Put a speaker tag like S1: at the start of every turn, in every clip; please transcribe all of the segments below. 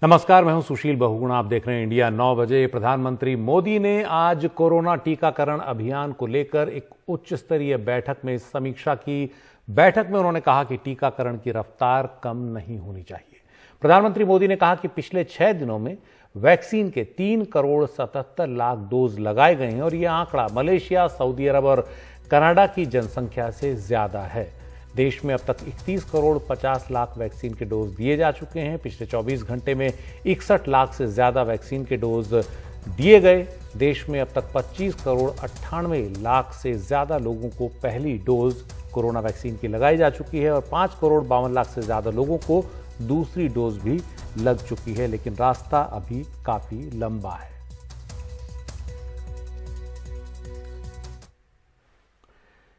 S1: नमस्कार, मैं हूं सुशील बहुगुणा। आप देख रहे हैं इंडिया 9 बजे। प्रधानमंत्री मोदी ने आज कोरोना टीकाकरण अभियान को लेकर एक उच्च स्तरीय बैठक में समीक्षा की। बैठक में उन्होंने कहा कि टीकाकरण की रफ्तार कम नहीं होनी चाहिए। प्रधानमंत्री मोदी ने कहा कि पिछले 6 दिनों में वैक्सीन के 3,77,00,000 डोज लगाए गए हैं और यह आंकड़ा मलेशिया, सऊदी अरब और कनाडा की जनसंख्या से ज्यादा है। देश में अब तक 31,50,00,000 वैक्सीन के डोज दिए जा चुके हैं। पिछले 24 घंटे में 61 लाख से ज्यादा वैक्सीन के डोज दिए गए। देश में अब तक 25,98,00,000 से ज्यादा लोगों को पहली डोज कोरोना वैक्सीन की लगाई जा चुकी है और 5,52,00,000 से ज्यादा लोगों को दूसरी डोज भी लग चुकी है, लेकिन रास्ता अभी काफी लंबा है।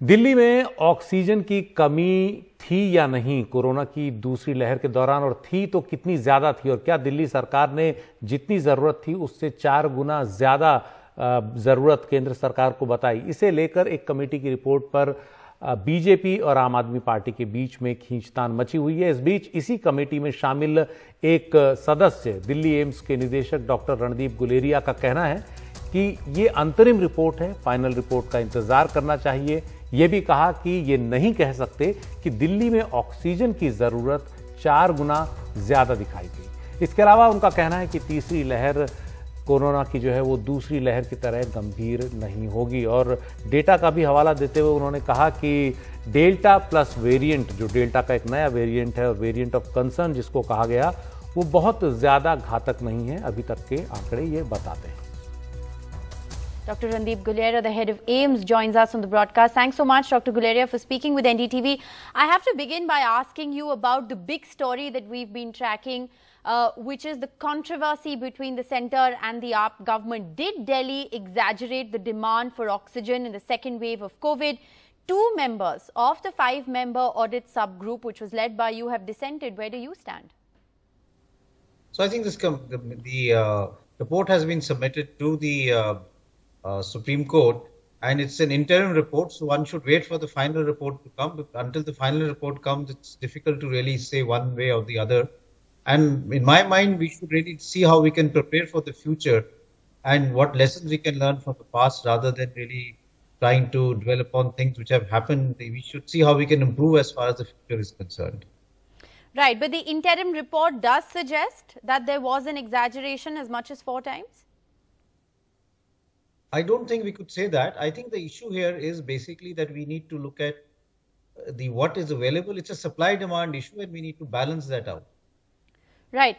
S1: दिल्ली में ऑक्सीजन की कमी थी या नहीं कोरोना की दूसरी लहर के दौरान, और थी तो कितनी ज्यादा थी, और क्या दिल्ली सरकार ने जितनी जरूरत थी उससे 4 गुना ज्यादा जरूरत केंद्र सरकार को बताई? इसे लेकर एक कमेटी की रिपोर्ट पर बीजेपी और आम आदमी पार्टी के बीच में खींचतान मची हुई है। इस बीच इसी कमेटी में शामिल एक सदस्य, दिल्ली एम्स के निदेशक डॉक्टर रणदीप गुलेरिया का कहना है कि ये अंतरिम रिपोर्ट है, फाइनल रिपोर्ट का इंतजार करना चाहिए। ये भी कहा कि ये नहीं कह सकते कि दिल्ली में ऑक्सीजन की जरूरत 4 गुना ज्यादा दिखाई दी। इसके अलावा उनका कहना है कि तीसरी लहर कोरोना की जो है वो दूसरी लहर की तरह गंभीर नहीं होगी, और डेटा का भी हवाला देते हुए उन्होंने कहा कि डेल्टा प्लस वेरिएंट, जो डेल्टा का एक नया वेरिएंट है और वेरिएंट ऑफ कंसर्न जिसको कहा गया, वो बहुत ज्यादा घातक नहीं है। अभी तक के आंकड़े ये बताते हैं।
S2: Dr. Randeep Guleria, the head of AIIMS, joins us on the broadcast. Thanks so much, Dr. Guleria, for speaking with NDTV. I have to begin by asking you about the big story that we've been tracking, which is the controversy between the centre and the AAP government. Did Delhi exaggerate the demand for oxygen in the second wave of COVID? 2 members of the 5-member audit subgroup, which was led by you, have dissented. Where do you stand?
S3: So I think the report has been submitted to the Supreme Court, and it's an interim report, so one should wait for the final report to come. Until the final report comes, it's difficult to really say one way or the other. And in my mind, we should really see how we can prepare for the future and what lessons we can learn from the past, rather than really trying to dwell upon things which have happened. We should see how we can improve as far as the future is concerned.
S2: Right, but the interim report does suggest that there was an exaggeration as much as 4 times?
S3: I don't think we could say that. I think the issue here is basically that we need to look at what is available. It's a supply-demand issue, and we need to balance that out.
S2: Right.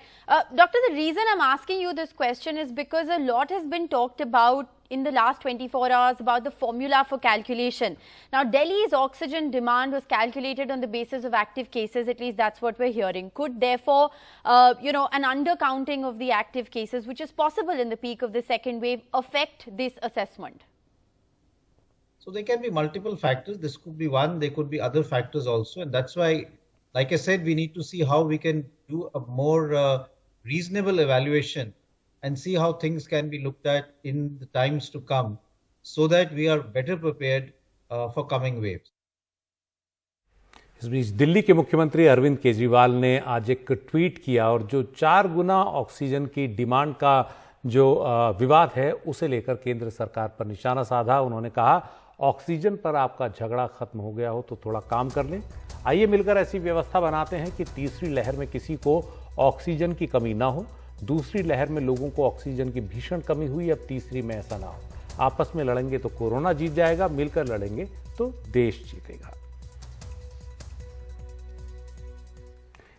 S2: Doctor, the reason I'm asking you this question is because a lot has been talked about in the last 24 hours about the formula for calculation. Now, Delhi's oxygen demand was calculated on the basis of active cases, at least that's what we're hearing. Could therefore, an undercounting of the active cases, which is possible in the peak of the second wave, affect this assessment?
S3: So there can be multiple factors. This could be one, there could be other factors also. And that's why, like I said, we need to see how we can do a more reasonable evaluation and see how things can be looked at in the times to come, so that we are better prepared for coming waves.
S1: इस बीच दिल्ली के मुख्यमंत्री अरविंद केजरीवाल ने आज एक tweet किया और जो 4 गुना oxygen की डिमांड का जो विवाद है उसे लेकर केंद्र सरकार पर निशाना साधा। उन्होंने कहा, ऑक्सीजन पर आपका झगड़ा खत्म हो गया हो तो थोड़ा काम कर लें। आइए मिलकर ऐसी व्यवस्था बनाते हैं कि तीसरी लहर में किसी को ऑक्सीजन की कमी ना हो। दूसरी लहर में लोगों को ऑक्सीजन की भीषण कमी हुई, अब तीसरी में ऐसा ना हो। आपस में लड़ेंगे तो कोरोना जीत जाएगा, मिलकर लड़ेंगे तो देश जीतेगा।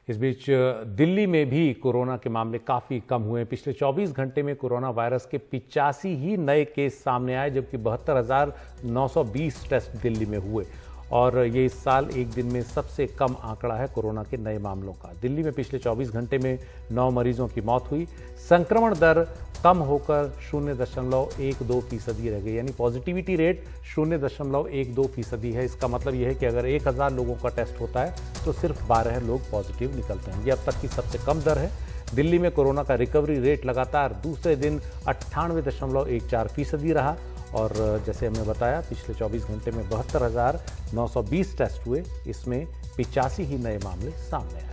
S1: इस बीच दिल्ली में भी कोरोना के मामले काफी कम हुए। पिछले 24 घंटे में कोरोना वायरस के 85 ही नए केस सामने आए, जबकि 72,920 टेस्ट दिल्ली में हुए, और ये इस साल एक दिन में सबसे कम आंकड़ा है कोरोना के नए मामलों का। दिल्ली में पिछले 24 घंटे में 9 मरीजों की मौत हुई। संक्रमण दर कम होकर 0.12% रह गई, यानी पॉजिटिविटी रेट 0.12% है। इसका मतलब यह है कि अगर 1000 लोगों का टेस्ट होता है तो सिर्फ 12 लोग पॉजिटिव निकलते हैं। ये अब तक की सबसे कम दर है। दिल्ली में कोरोना का रिकवरी रेट लगातार दूसरे दिन 98.14% रहा, और जैसे हमने बताया पिछले 24 घंटे में 72,920 टेस्ट हुए, इसमें 85 ही नए मामले सामने आए।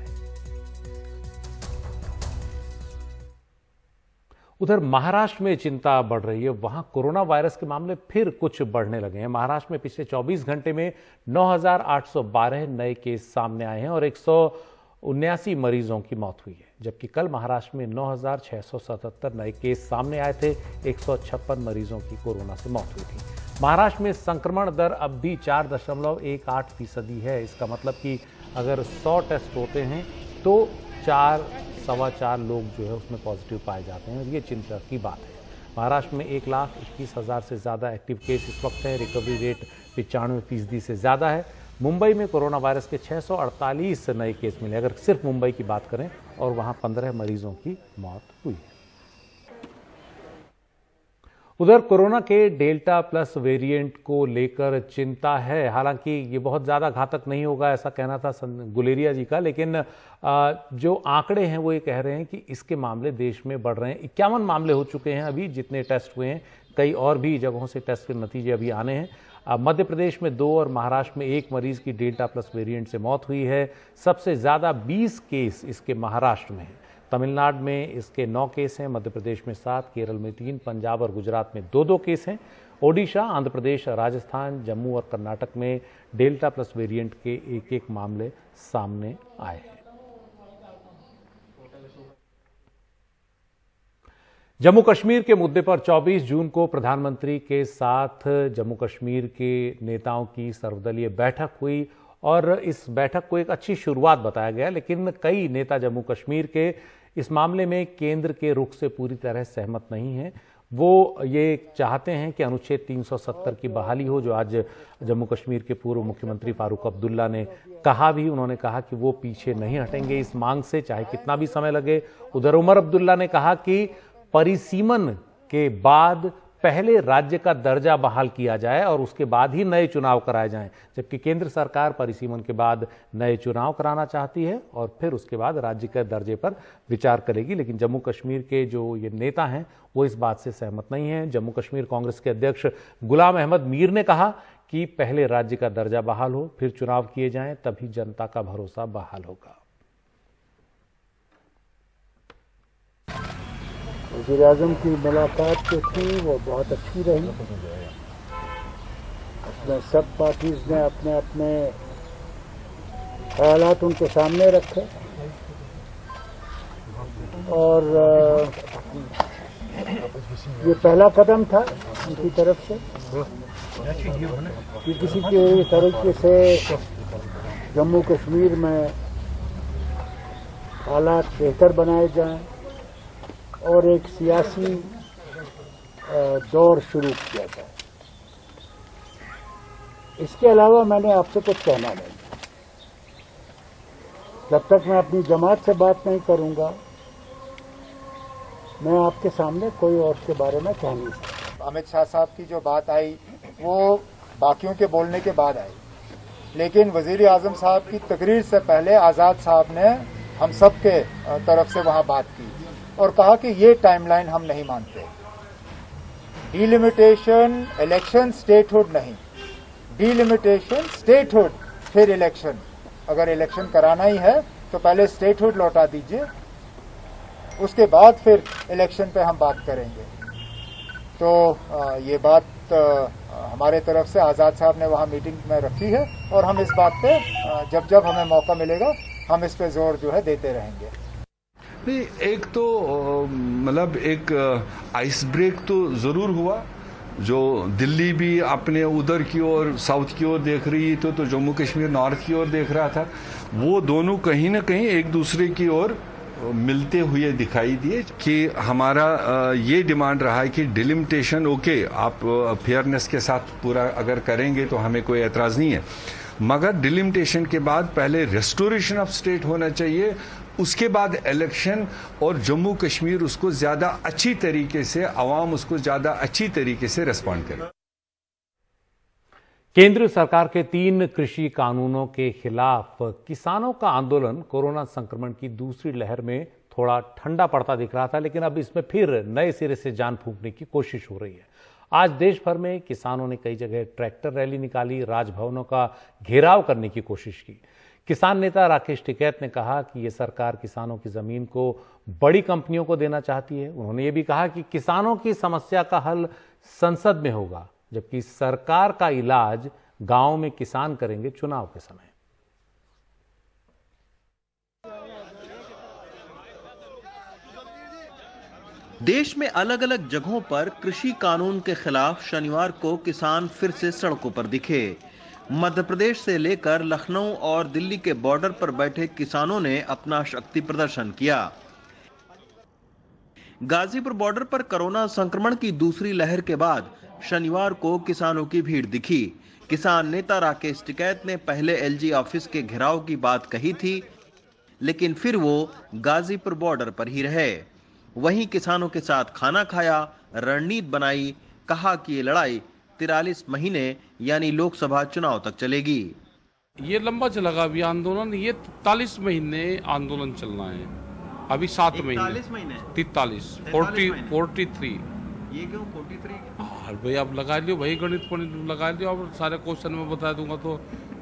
S1: उधर महाराष्ट्र में चिंता बढ़ रही है। वहां कोरोना वायरस के मामले फिर कुछ बढ़ने लगे हैं। महाराष्ट्र में पिछले 24 घंटे में 9,812 नए केस सामने आए हैं और 179 मरीजों की मौत हुई है, जबकि कल महाराष्ट्र में 9,677 नए केस सामने आए थे। 156 मरीजों की कोरोना से मौत हुई थी। महाराष्ट्र में संक्रमण दर अब भी 4.18% है। इसका मतलब कि अगर 100 टेस्ट होते हैं तो 4-4.25 लोग जो है उसमें पॉजिटिव पाए जाते हैं और ये चिंता की बात है। महाराष्ट्र में 1,21,000 से ज़्यादा एक्टिव केस इस वक्त है। रिकवरी रेट 95% से ज़्यादा है। मुंबई में कोरोना वायरस के 648 नए केस मिले, अगर सिर्फ मुंबई की बात करें, और वहां 15 मरीजों की मौत हुई है। उधर कोरोना के डेल्टा प्लस वेरिएंट को लेकर चिंता है। हालांकि ये बहुत ज़्यादा घातक नहीं होगा, ऐसा कहना था गुलेरिया जी का, लेकिन जो आंकड़े हैं वो ये कह रहे हैं कि इसके मामले देश में बढ़ रहे हैं। 51 मामले हो चुके हैं अभी जितने टेस्ट हुए हैं। कई और भी जगहों से टेस्ट के नतीजे अभी आने हैं। मध्य प्रदेश में 2 और महाराष्ट्र में 1 मरीज की डेल्टा प्लस वेरिएंट से मौत हुई है। सबसे ज़्यादा 20 केस इसके महाराष्ट्र में हैं। तमिलनाडु में इसके 9 केस हैं, मध्य प्रदेश में 7, केरल में 3, पंजाब और गुजरात में 2-2 केस हैं। ओडिशा, आंध्र प्रदेश, राजस्थान, जम्मू और कर्नाटक में डेल्टा प्लस वेरिएंट के 1-1 मामले सामने आए हैं। जम्मू कश्मीर के मुद्दे पर 24 जून को प्रधानमंत्री के साथ जम्मू कश्मीर के नेताओं की सर्वदलीय बैठक हुई और इस बैठक को एक अच्छी शुरुआत बताया गया, लेकिन कई नेता जम्मू कश्मीर के इस मामले में केंद्र के रुख से पूरी तरह सहमत नहीं हैं। वो ये चाहते हैं कि अनुच्छेद 370 की बहाली हो, जो आज जम्मू कश्मीर के पूर्व मुख्यमंत्री फारूक अब्दुल्ला ने कहा भी। उन्होंने कहा कि वो पीछे नहीं हटेंगे इस मांग से, चाहे कितना भी समय लगे। उधर उमर अब्दुल्ला ने कहा कि परिसीमन के बाद पहले राज्य का दर्जा बहाल किया जाए और उसके बाद ही नए चुनाव कराए जाएं, जबकि केंद्र सरकार परिसीमन के बाद नए चुनाव कराना चाहती है और फिर उसके बाद राज्य के दर्जे पर विचार करेगी। लेकिन जम्मू कश्मीर के जो ये नेता हैं वो इस बात से सहमत नहीं हैं। जम्मू कश्मीर कांग्रेस के अध्यक्ष गुलाम अहमद मीर ने कहा कि पहले राज्य का दर्जा बहाल हो, फिर चुनाव किए जाएं, तभी जनता का भरोसा बहाल होगा।
S4: वज़ीर-ए-आज़म की मुलाकात जो थी वो बहुत अच्छी रही। उसमें सब पार्टीज ने अपने अपने ख्यालात उनके सामने रखे और ये पहला कदम था उनकी तरफ से कि किसी के तरीके से जम्मू कश्मीर में हालात बेहतर बनाए जाएं और एक सियासी दौर शुरू किया जाए। इसके अलावा मैंने आपसे कुछ कहना नहीं। जब तक मैं अपनी जमात से बात नहीं करूंगा, मैं आपके सामने कोई और के बारे में कह नहीं सकता।
S5: अमित शाह साहब की जो बात आई वो बाकियों के बोलने के बाद आई, लेकिन वज़ीर-ए-आज़म साहब की तकरीर से पहले आज़ाद साहब ने हम सब के तरफ से वहां बात की और कहा कि ये टाइमलाइन हम नहीं मानते। डिलिमिटेशन इलेक्शन स्टेटहुड नहीं, डिलिमिटेशन स्टेटहुड फिर इलेक्शन। अगर इलेक्शन कराना ही है तो पहले स्टेटहुड लौटा दीजिए, उसके बाद फिर इलेक्शन पे हम बात करेंगे। तो ये बात हमारे तरफ से आज़ाद साहब ने वहाँ मीटिंग में रखी है और हम इस बात पे जब जब हमें मौका मिलेगा हम इस पे जोर जो है देते रहेंगे।
S6: नहीं, एक तो मतलब एक आइस ब्रेक तो जरूर हुआ। जो दिल्ली भी अपने उधर की ओर साउथ की ओर देख रही तो जम्मू कश्मीर नॉर्थ की ओर देख रहा था। वो दोनों कहीं ना कहीं एक दूसरे की ओर मिलते हुए दिखाई दिए कि हमारा ये डिमांड रहा है कि डिलिमिटेशन ओके, आप फेयरनेस के साथ पूरा अगर करेंगे तो हमें कोई एतराज नहीं है, मगर डिलिमिटेशन के बाद पहले रेस्टोरेशन ऑफ स्टेट होना चाहिए, उसके बाद इलेक्शन, और जम्मू कश्मीर उसको ज्यादा अच्छी तरीके से, अवाम उसको ज्यादा अच्छी तरीके से रिस्पॉन्ड करे।
S1: केंद्र सरकार के 3 कृषि कानूनों के खिलाफ किसानों का आंदोलन कोरोना संक्रमण की दूसरी लहर में थोड़ा ठंडा पड़ता दिख रहा था, लेकिन अब इसमें फिर नए सिरे से जान फूंकने की कोशिश हो रही है। आज देश भर में किसानों ने कई जगह ट्रैक्टर रैली निकाली, राजभवनों का घेराव करने की कोशिश की। किसान नेता राकेश टिकैत ने कहा कि ये सरकार किसानों की जमीन को बड़ी कंपनियों को देना चाहती है। उन्होंने ये भी कहा कि किसानों की समस्या का हल संसद में होगा, जबकि सरकार का इलाज गांव में किसान करेंगे चुनाव के समय।
S7: देश में अलग अलग जगहों पर कृषि कानून के खिलाफ शनिवार को किसान फिर से सड़कों पर दिखे। मध्य प्रदेश से लेकर लखनऊ और दिल्ली के बॉर्डर पर बैठे किसानों ने अपना शक्ति प्रदर्शन किया। गाजीपुर बॉर्डर पर कोरोना संक्रमण की दूसरी लहर के बाद शनिवार को किसानों की भीड़ दिखी। किसान नेता राकेश टिकैत ने पहले एलजी ऑफिस के घेराव की बात कही थी, लेकिन फिर वो गाजीपुर बॉर्डर पर ही रहे। वहीं किसानों के साथ खाना खाया, रणनीति बनाई, कहा कि ये लड़ाई 43 महीने यानी लोकसभा चुनाव तक चलेगी।
S8: ये लंबा चलेगा अभी आंदोलन, ये 43 महीने आंदोलन चलना है। अभी 7 महीने 43 43
S7: ये क्यों 43?
S8: भाई आप लगा लियो भाई, गणित लगा लियो, अब सारे क्वेश्चन में बता दूंगा तो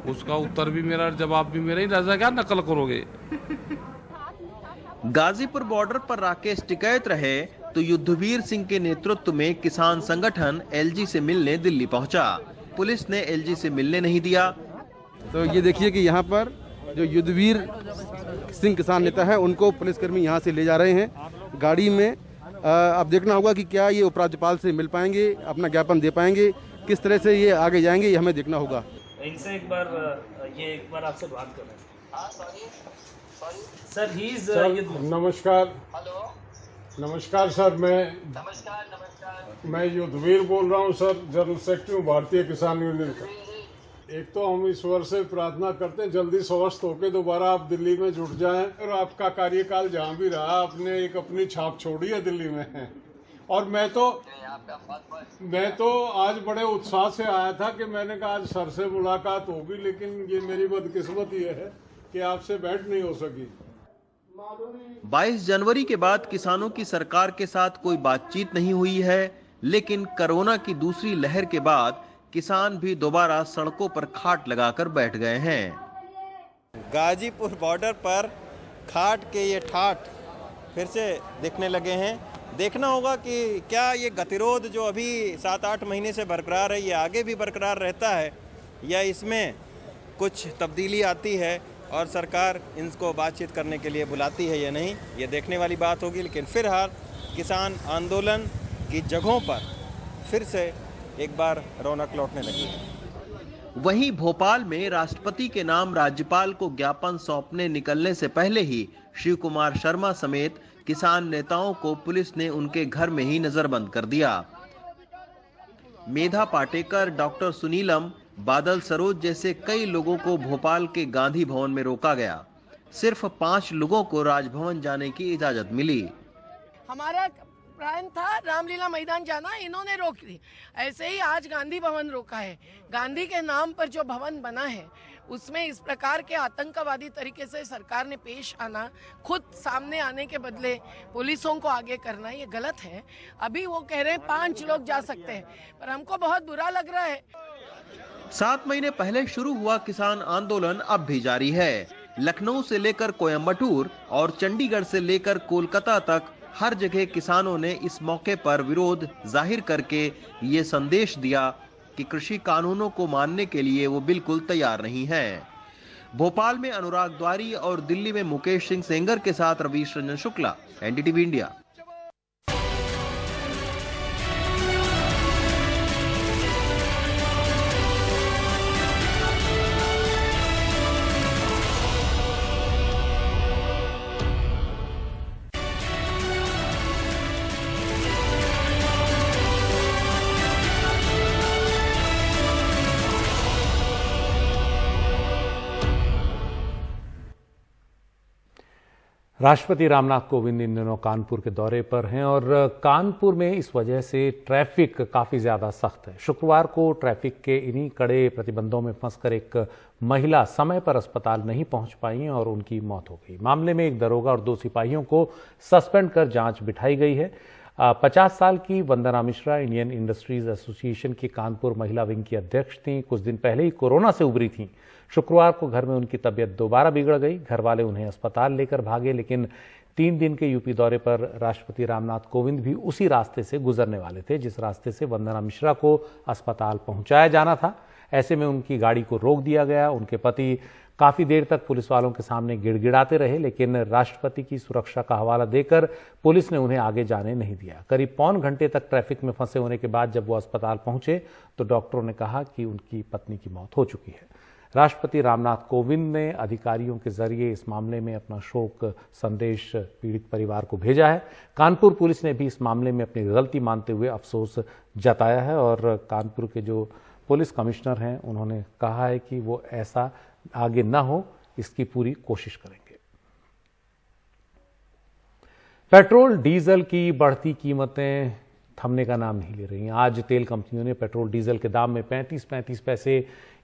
S8: उसका उत्तर भी मेरा, जवाब भी मेरा ही, राजा क्या नकल करोगे।
S7: गाजीपुर बॉर्डर पर राकेश टिकैत रहे तो युद्धवीर सिंह के नेतृत्व में किसान संगठन एलजी से मिलने दिल्ली पहुंचा। पुलिस ने एलजी से मिलने नहीं दिया।
S9: तो ये देखिए कि यहाँ पर जो युद्धवीर सिंह किसान नेता है उनको पुलिसकर्मी यहाँ से ले जा रहे हैं गाड़ी में। अब देखना होगा कि क्या ये उपराज्यपाल से मिल पाएंगे, अपना ज्ञापन दे पाएंगे, किस तरह से ये आगे जाएंगे, ये हमें देखना होगा।
S10: इनसे एक बार आपसे बात कर रहे हैं। सर ही इज
S4: नमस्कार।
S10: हेलो
S4: नमस्कार सर, मैं युद्धवीर बोल रहा हूँ सर, जनरल सेक्रेटरी हूँ भारतीय किसान यूनियन का। एक तो हम ईश्वर से प्रार्थना करते हैं जल्दी स्वस्थ होकर दोबारा आप दिल्ली में जुट जाएं, और आपका कार्यकाल जहाँ भी रहा आपने एक अपनी छाप छोड़ी है दिल्ली में। और मैं तो आज बड़े उत्साह से आया था कि मैंने कहा आज सर से मुलाकात होगी, लेकिन ये मेरी बदकिस्मती है कि आपसे भेंट नहीं हो सकी।
S7: 22 जनवरी के बाद किसानों की सरकार के साथ कोई बातचीत नहीं हुई है, लेकिन कोरोना की दूसरी लहर के बाद किसान भी दोबारा सड़कों पर खाट लगाकर बैठ गए हैं।
S11: गाजीपुर बॉर्डर पर खाट के ये ठाठ फिर से दिखने लगे हैं। देखना होगा कि क्या ये गतिरोध जो अभी 7-8 महीने से बरकरार है, ये आगे भी बरकरार रहता है या इसमें कुछ तब्दीली आती है और सरकार इनको बातचीत करने के लिए बुलाती है या नहीं, ये देखने वाली बात होगी। लेकिन फिलहाल किसान आंदोलन की जगहों पर फिर से एक बार रौनक लौटने लगी है।
S7: वहीं भोपाल में राष्ट्रपति के नाम राज्यपाल को ज्ञापन सौंपने निकलने से पहले ही शिव कुमार शर्मा समेत किसान नेताओं को पुलिस ने उनके घर में ही नजरबंद कर दिया। मेधा पाटेकर, डॉक्टर सुनीलम, बादल सरोज जैसे कई लोगों को भोपाल के गांधी भवन में रोका गया। सिर्फ 5 लोगों को राजभवन जाने की इजाजत मिली।
S12: हमारा प्लान था रामलीला मैदान जाना, इन्होंने रोक दी। ऐसे ही आज गांधी भवन रोका है। गांधी के नाम पर जो भवन बना है उसमें इस प्रकार के आतंकवादी तरीके से सरकार ने पेश आना, खुद सामने आने के बदले पुलिसों को आगे करना, ये गलत है। अभी वो कह रहे हैं 5 लोग जा सकते हैं, पर हमको बहुत बुरा लग रहा है।
S7: 7 महीने पहले शुरू हुआ किसान आंदोलन अब भी जारी है। लखनऊ से लेकर कोयम्बटूर और चंडीगढ़ से लेकर कोलकाता तक हर जगह किसानों ने इस मौके पर विरोध जाहिर करके ये संदेश दिया कि कृषि कानूनों को मानने के लिए वो बिल्कुल तैयार नहीं हैं। भोपाल में अनुराग द्वारी और दिल्ली में मुकेश सिंह सेंगर के साथ रवीश रंजन शुक्ला, एनडीटीवी इंडिया।
S1: राष्ट्रपति रामनाथ कोविंद इन दिनों कानपुर के दौरे पर हैं और कानपुर में इस वजह से ट्रैफिक काफी ज्यादा सख्त है। शुक्रवार को ट्रैफिक के इन्हीं कड़े प्रतिबंधों में फंसकर एक महिला समय पर अस्पताल नहीं पहुंच पाई और उनकी मौत हो गई। मामले में एक दरोगा और 2 सिपाहियों को सस्पेंड कर जांच बिठाई गई है। 50 साल की वंदना मिश्रा इंडियन इंडस्ट्रीज एसोसिएशन की कानपुर महिला विंग की अध्यक्ष थीं। कुछ दिन पहले ही कोरोना से उबरी थीं। शुक्रवार को घर में उनकी तबीयत दोबारा बिगड़ गई। घर वाले उन्हें अस्पताल लेकर भागे, लेकिन 3 दिन के यूपी दौरे पर राष्ट्रपति रामनाथ कोविंद भी उसी रास्ते से गुजरने वाले थे जिस रास्ते से वंदना मिश्रा को अस्पताल पहुंचाया जाना था। ऐसे में उनकी गाड़ी को रोक दिया गया। उनके पति काफी देर तक पुलिस वालों के सामने गिड़गिड़ाते रहे, लेकिन राष्ट्रपति की सुरक्षा का हवाला देकर पुलिस ने उन्हें आगे जाने नहीं दिया। करीब पौन घंटे तक ट्रैफिक में फंसे होने के बाद जब वो अस्पताल पहुंचे तो डॉक्टरों ने कहा कि उनकी पत्नी की मौत हो चुकी है। राष्ट्रपति रामनाथ कोविंद ने अधिकारियों के जरिए इस मामले में अपना शोक संदेश पीड़ित परिवार को भेजा है। कानपुर पुलिस ने भी इस मामले में अपनी गलती मानते हुए अफसोस जताया है और कानपुर के जो पुलिस कमिश्नर हैं उन्होंने कहा है कि वो ऐसा आगे न हो, इसकी पूरी कोशिश करेंगे। पेट्रोल डीजल की बढ़ती कीमतें थमने का नाम नहीं ले रही। आज तेल कंपनियों ने पेट्रोल डीजल के दाम में 35 पैसे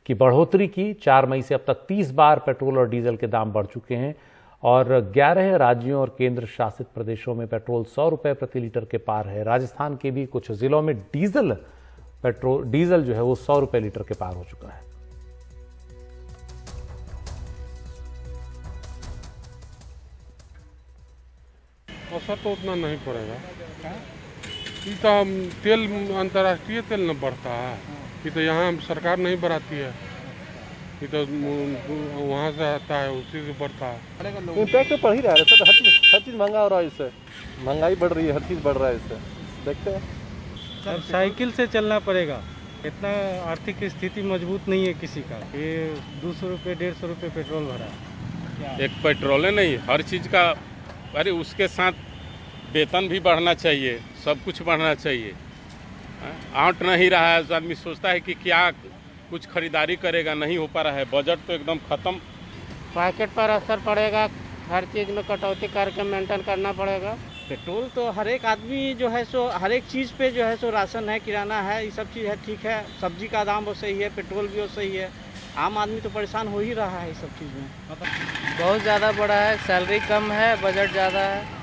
S1: की बढ़ोतरी की। 4 मई से अब तक 30 बार पेट्रोल और डीजल के दाम बढ़ चुके हैं और 11 राज्यों और केंद्र शासित प्रदेशों में पेट्रोल 100 रुपए प्रति लीटर के पार है। राजस्थान के भी कुछ जिलों में डीजल जो है वो 100 रुपए लीटर के पार हो चुका है।
S4: असर तो उतना नहीं पड़ेगा। ये तो तेल अंतर्राष्ट्रीय तेल न बढ़ता है, ये तो यहाँ सरकार नहीं बढ़ाती है, ये तो वहाँ से आता है उसी से बढ़ता है।
S13: इम्पैक्ट तो पड़ ही रहा है सर, हर चीज़ महंगा हो रहा है। इससे महंगाई बढ़ रही है, हर चीज़ बढ़ रहा है। इससे देखते हैं
S14: सर, साइकिल से चलना पड़ेगा। इतना आर्थिक स्थिति मजबूत नहीं है किसी का। ये 200 रुपये 150 रुपये पेट्रोल भरा।
S8: एक पेट्रोल नहीं, हर चीज़ का, अरे उसके साथ वेतन भी बढ़ना चाहिए, सब कुछ बढ़ना चाहिए। आउट नहीं रहा है, आदमी सोचता है कि क्या कुछ खरीदारी करेगा, नहीं हो पा रहा है। बजट तो एकदम खत्म।
S14: पैकेट पर असर पड़ेगा, हर चीज़ में कटौती करके मेंटेन करना पड़ेगा। पेट्रोल तो हर एक आदमी जो है सो हर एक चीज़ पे जो है सो राशन है, किराना है, ये सब चीज़ है, ठीक है। सब्जी का दाम वो सही है, पेट्रोल भी वो सही है। आम आदमी तो परेशान हो ही रहा है इस सब चीज़ में।
S15: बहुत ज़्यादा बढ़ा है, सैलरी कम है, बजट ज़्यादा है।